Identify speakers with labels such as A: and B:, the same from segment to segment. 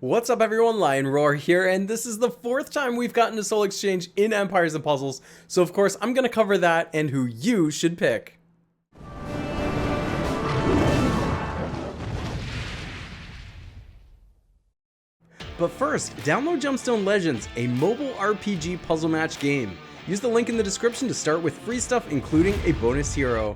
A: What's up everyone, Lion Roar here, and this is the fourth time we've gotten to Soul Exchange in Empires and Puzzles, so of course I'm going to cover that and who you should pick. But first, download Gemstone Legends, a mobile RPG puzzle match game. Use the link in the description to start with free stuff, including a bonus hero.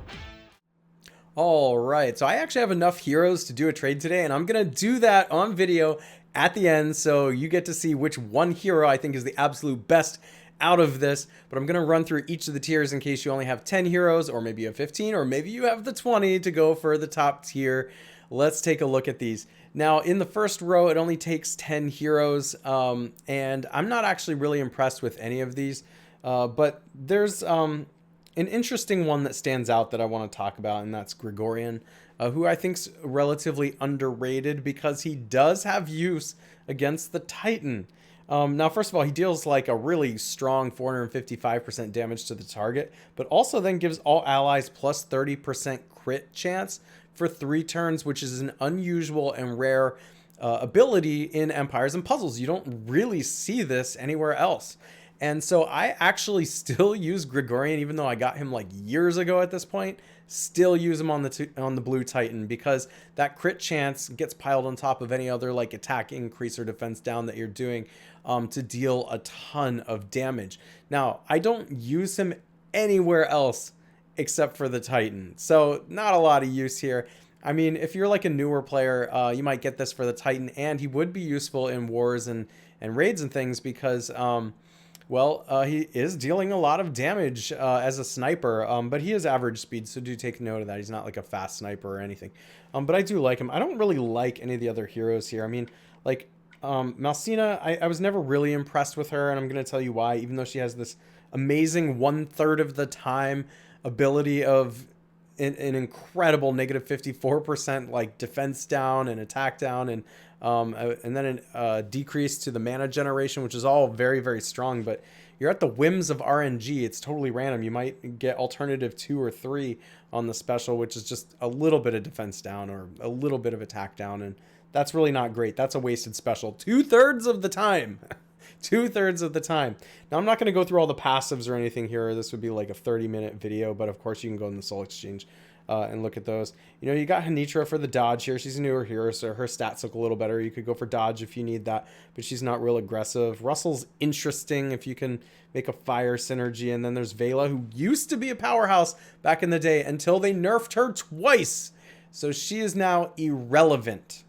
A: Alright, so I actually have enough heroes to do a trade today, and I'm going to do that on video at the end, so you get to see which one hero I think is the absolute best out of this. But I'm going to run through each of the tiers in case you only have 10 heroes, or maybe you have 15, or maybe you have the 20 to go for the top tier. Let's take a look at these. Now, in the first row, it only takes 10 heroes, and I'm not actually really impressed with any of these, but there's an interesting one that stands out that I want to talk about, and that's Gregorian, who I think's relatively underrated because he does have use against the Titan. Now, first of all, he deals like a really strong 455% damage to the target, but also then gives all allies plus 30% crit chance for 3 turns, which is an unusual and rare ability in Empires and Puzzles. You don't really see this anywhere else. And so I actually still use Gregorian, even though I got him like years ago at this point. Still use him on the blue Titan because that crit chance gets piled on top of any other like attack increase or defense down that you're doing to deal a ton of damage. Now, I don't use him anywhere else except for the Titan, so not a lot of use here. I mean, if you're like a newer player, you might get this for the Titan, and he would be useful in wars and raids and things because he is dealing a lot of damage as a sniper, but he is average speed, so do take note of that. He's not like a fast sniper or anything. But I do like him. I don't really like any of the other heroes here. I mean, like Malsina, I was never really impressed with her, and I'm going to tell you why, even though she has this amazing 1/3 of the time ability of an incredible negative 54% like defense down and attack down, and then a decrease to the mana generation, which is all very, very strong. But you're at the whims of RNG. It's totally random. You might get alternative 2 or 3 on the special, which is just a little bit of defense down or a little bit of attack down, and that's really not great. That's a wasted special 2/3 of the time. 2/3 of the time. Now, I'm not going to go through all the passives or anything here. This would be like a 30-minute video, but of course you can go in the Soul Exchange and look at those. You know, you got Hanitra for the dodge here. She's a newer hero, so her stats look a little better. You could go for dodge if you need that, but she's not real aggressive. Russell's interesting if you can make a fire synergy, and then there's Vela, who used to be a powerhouse back in the day until they nerfed her twice. So she is now irrelevant.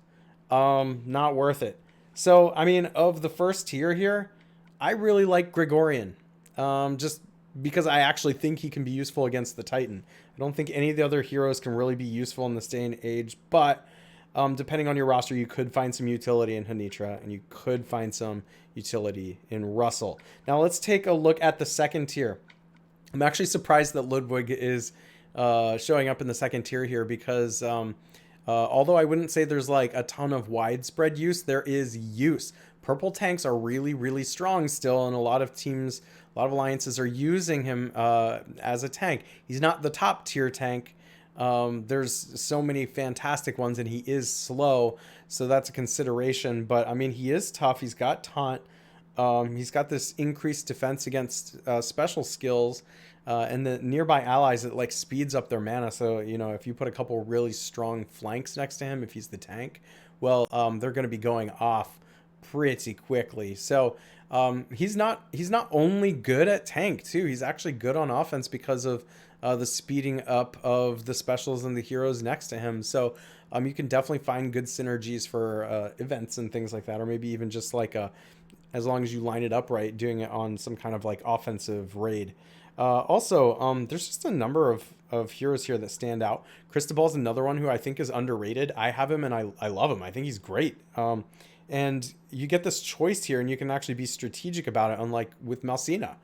A: Not worth it. So, I mean, of the first tier here, I really like Gregorian, just because I actually think he can be useful against the Titan. I don't think any of the other heroes can really be useful in this day and age, but depending on your roster, you could find some utility in Hanitra, and you could find some utility in Russell. Now, let's take a look at the second tier. I'm actually surprised that Ludwig is showing up in the second tier here because although I wouldn't say there's like a ton of widespread use, there is use. Purple tanks are really, really strong still, and a lot of teams, a lot of alliances are using him as a tank. He's not the top tier tank. There's so many fantastic ones, and he is slow, so that's a consideration. But I mean, he is tough. He's got taunt. He's got this increased defense against special skills. And the nearby allies, it like speeds up their mana. So, you know, if you put a couple really strong flanks next to him, if he's the tank, well, they're going to be going off pretty quickly. So he's not only good at tank too. He's actually good on offense because of the speeding up of the specials and the heroes next to him. So you can definitely find good synergies for events and things like that, or maybe even just like as long as you line it up right, doing it on some kind of like offensive raid. There's just a number of heroes here that stand out. Cristobal's another one who I think is underrated. I have him and I love him. I think he's great. And you get this choice here, and you can actually be strategic about it, unlike with Malsina,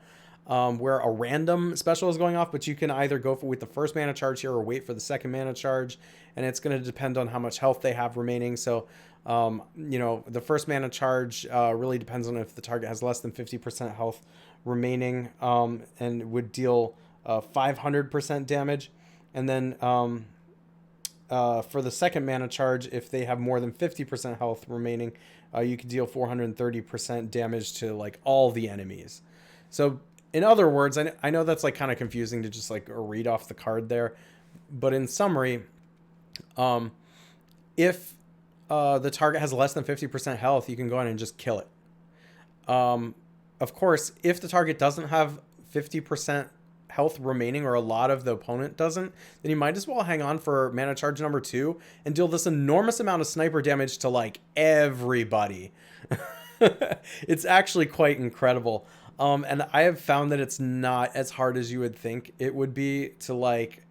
A: where a random special is going off, but you can either go with the first mana charge here or wait for the second mana charge, and it's going to depend on how much health they have remaining. So, you know, the first mana charge really depends on if the target has less than 50% health remaining, and would deal 500% damage. And then for the second mana charge, if they have more than 50% health remaining, you can deal 430% damage to like all the enemies. So in other words, I know that's like kind of confusing to just like read off the card there, but in summary, if the target has less than 50% health, you can go in and just kill it. Of course, if the target doesn't have 50% health remaining, or a lot of the opponent doesn't, then you might as well hang on for mana charge number 2 and deal this enormous amount of sniper damage to like everybody. It's actually quite incredible. And I have found that it's not as hard as you would think it would be to like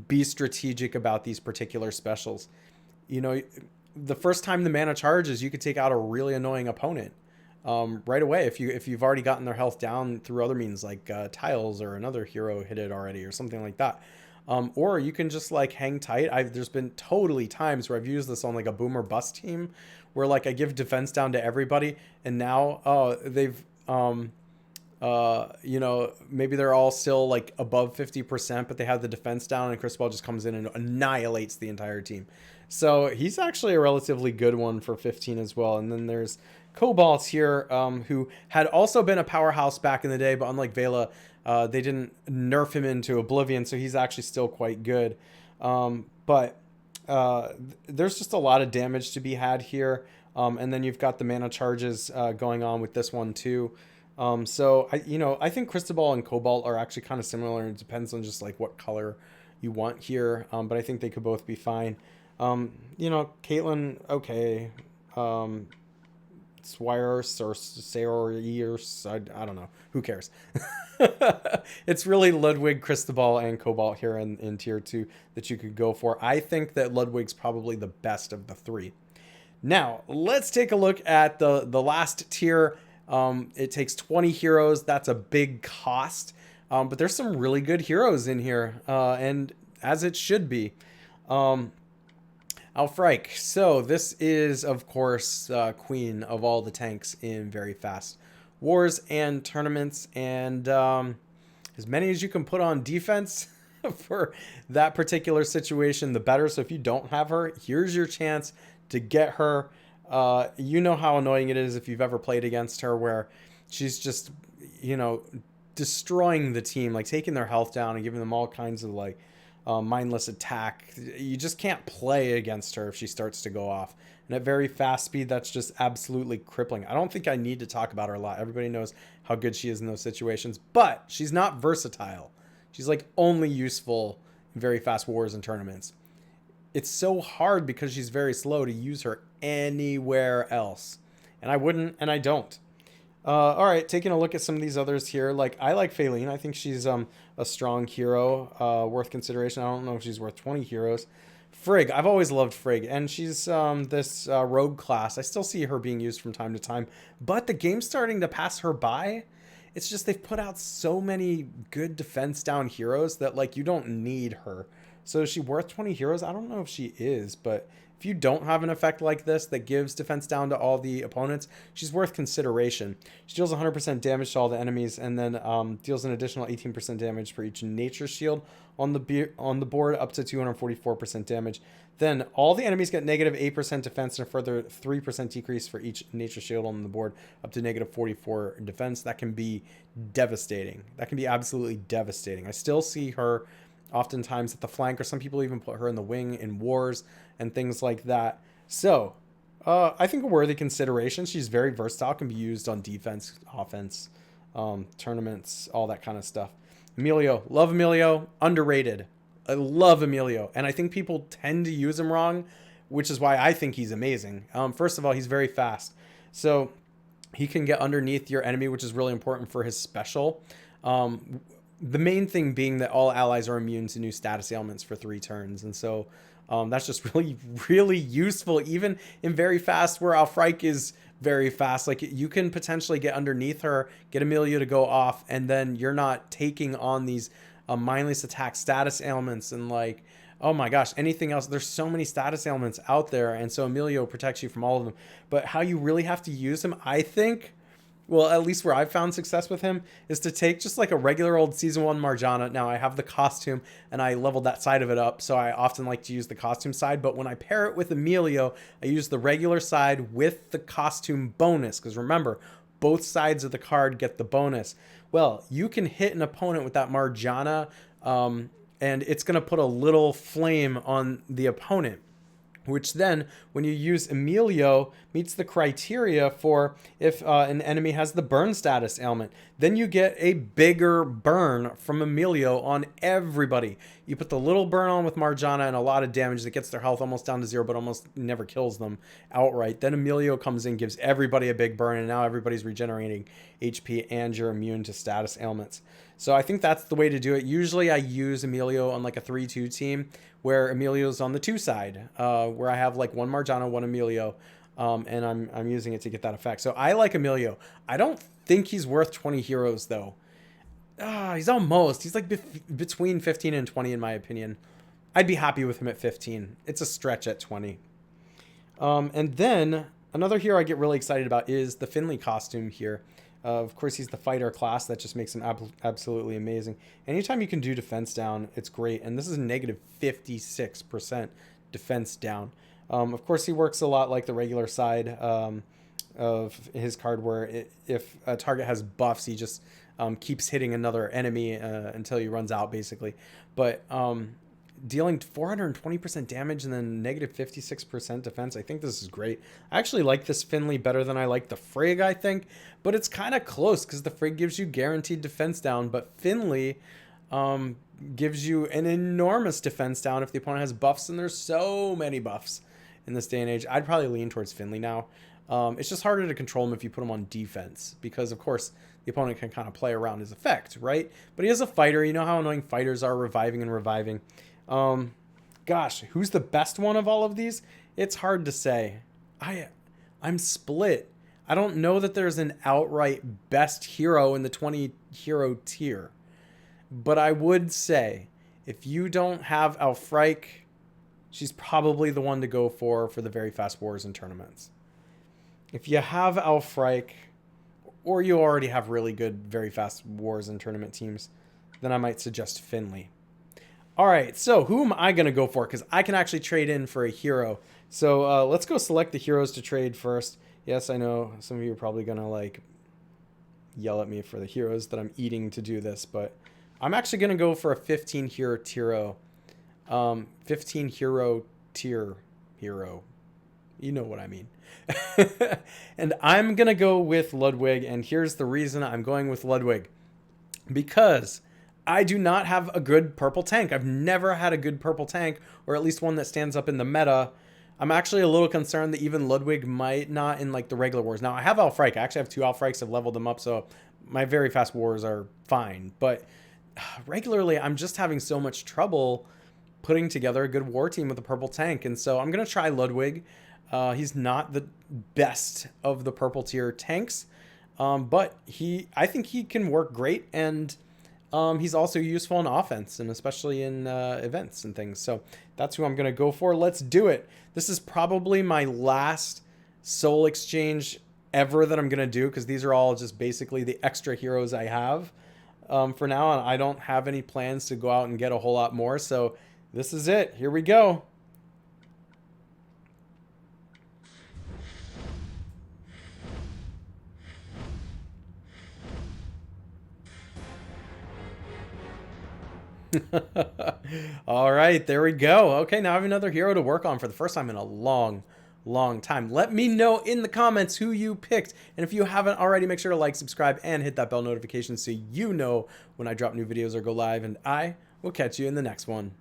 A: be strategic about these particular specials. You know, the first time the mana charges, you could take out a really annoying opponent right away if you've already gotten their health down through other means, like tiles or another hero hit it already or something like that. Or you can just like hang tight. There's been totally times where I've used this on like a boom or bust team where like I give defense down to everybody, and now they've you know, maybe they're all still like above 50%, but they have the defense down, and Cristobal just comes in and annihilates the entire team. So he's actually a relatively good one for 15 as well. And then there's Cobalt here, who had also been a powerhouse back in the day, but unlike Vela, they didn't nerf him into oblivion, so he's actually still quite good. But there's just a lot of damage to be had here. And then you've got the mana charges going on with this one too. So I think Cristobal and Cobalt are actually kind of similar. It depends on just like what color you want here. But I think they could both be fine. Caitlyn, okay. Swires or Sayors, I don't know. Who cares? It's really Ludwig, Cristobal, and Cobalt here in tier 2 that you could go for. I think that Ludwig's probably the best of the 3. Now, let's take a look at the last tier. It takes 20 heroes. That's a big cost. But there's some really good heroes in here, and as it should be. Alfreich. So this is, of course, queen of all the tanks in very fast wars and tournaments, and as many as you can put on defense for that particular situation, the better. So if you don't have her, here's your chance to get her. You know how annoying it is if you've ever played against her, where she's just, destroying the team, like taking their health down and giving them all kinds of like mindless attack. You just can't play against her if she starts to go off. And at very fast speed, that's just absolutely crippling. I don't think I need to talk about her a lot. Everybody knows how good she is in those situations, but she's not versatile. She's like only useful in very fast wars and tournaments. It's so hard because she's very slow to use her anywhere else. And I wouldn't, and I don't. All right, taking a look at some of these others here. Like, I like Faline. I think she's a strong hero, worth consideration. I don't know if she's worth 20 heroes. Frigg. I've always loved Frigg, and she's this rogue class. I still see her being used from time to time, but the game's starting to pass her by. It's just they've put out so many good defense down heroes that, like, you don't need her. So is she worth 20 heroes? I don't know if she is, but if you don't have an effect like this that gives defense down to all the opponents, she's worth consideration. She deals 100% damage to all the enemies, and then deals an additional 18% damage for each nature shield on the board, up to 244% damage. Then all the enemies get negative 8% defense and a further 3% decrease for each nature shield on the board, up to negative 44 defense. That can be devastating. That can be absolutely devastating. I still see her oftentimes at the flank, or some people even put her in the wing in wars and things like that. So I think a worthy consideration. She's very versatile, can be used on defense, offense, tournaments, all that kind of stuff. Emilio, love Emilio, underrated. I love Emilio, and I think people tend to use him wrong, which is why I think he's amazing. First of all, he's very fast, so he can get underneath your enemy, which is really important for his special. The main thing being that all allies are immune to new status ailments for 3 turns. And so that's just really, really useful, even in very fast, where Alfreich is very fast. Like, you can potentially get underneath her, get Emilio to go off, and then you're not taking on these mindless attack status ailments and, like, oh my gosh, anything else. There's so many status ailments out there, and so Emilio protects you from all of them. But how you really have to use him, I think, well, at least where I've found success with him, is to take just like a regular old Season 1 Marjana. Now, I have the costume, and I leveled that side of it up, so I often like to use the costume side. But when I pair it with Emilio, I use the regular side with the costume bonus. Because remember, both sides of the card get the bonus. Well, you can hit an opponent with that Marjana, and it's going to put a little flame on the opponent, which then, when you use Emilio, meets the criteria for if an enemy has the burn status ailment. Then you get a bigger burn from Emilio on everybody. You put the little burn on with Marjana and a lot of damage that gets their health almost down to 0, but almost never kills them outright. Then Emilio comes in, gives everybody a big burn, and now everybody's regenerating HP and you're immune to status ailments. So I think that's the way to do it. Usually I use Emilio on like a 3-2 team where Emilio's on the 2 side, where I have like one Marjana, one Emilio, and I'm using it to get that effect. So I like Emilio. I don't think he's worth 20 heroes though. He's almost. He's like between 15 and 20 in my opinion. I'd be happy with him at 15. It's a stretch at 20. And then another hero I get really excited about is the Finley costume here. Of course, he's the fighter class. That just makes him absolutely amazing. Anytime you can do defense down, it's great. And this is negative 56% defense down. Of course, he works a lot like the regular side of his card, where if a target has buffs, he just keeps hitting another enemy until he runs out, basically. But dealing 420% damage and then negative 56% defense. I think this is great. I actually like this Finley better than I like the Frigg, I think, but it's kind of close because the Frigg gives you guaranteed defense down, but Finley gives you an enormous defense down if the opponent has buffs, and there's so many buffs in this day and age. I'd probably lean towards Finley now. It's just harder to control him if you put him on defense because, of course, the opponent can kind of play around his effect, right? But he is a fighter. You know how annoying fighters are, reviving and reviving. Gosh, who's the best one of all of these? It's hard to say. I'm split. I don't know that there's an outright best hero in the 20 hero tier. But I would say if you don't have Aelfric, she's probably the one to go for the very fast wars and tournaments. If you have Aelfric, or you already have really good very fast wars and tournament teams, then I might suggest Finley. All right, so who am I going to go for? Because I can actually trade in for a hero. So let's go select the heroes to trade first. Yes, I know some of you are probably going to like yell at me for the heroes that I'm eating to do this, but I'm actually going to go for a 15 hero tier. 15 hero tier hero. You know what I mean. And I'm going to go with Ludwig, and here's the reason I'm going with Ludwig. Because I do not have a good purple tank. I've never had a good purple tank, or at least one that stands up in the meta. I'm actually a little concerned that even Ludwig might not in like the regular wars. Now I have Aelfric. I actually have 2 Aelfrics. I've leveled them up, so my very fast wars are fine. But regularly, I'm just having so much trouble putting together a good war team with a purple tank. And so I'm going to try Ludwig. He's not the best of the purple tier tanks, but I think he can work great, and he's also useful in offense, and especially in events and things. So that's who I'm going to go for. Let's do it. This is probably my last soul exchange ever that I'm going to do, because these are all just basically the extra heroes I have for now, and I don't have any plans to go out and get a whole lot more. So this is it. Here we go. All right, there we go. Okay, now I have another hero to work on for the first time in a long time. Let me know in the comments who you picked, and if you haven't already, make sure to like, subscribe, and hit that bell notification so you know when I drop new videos or go live, and I will catch you in the next one.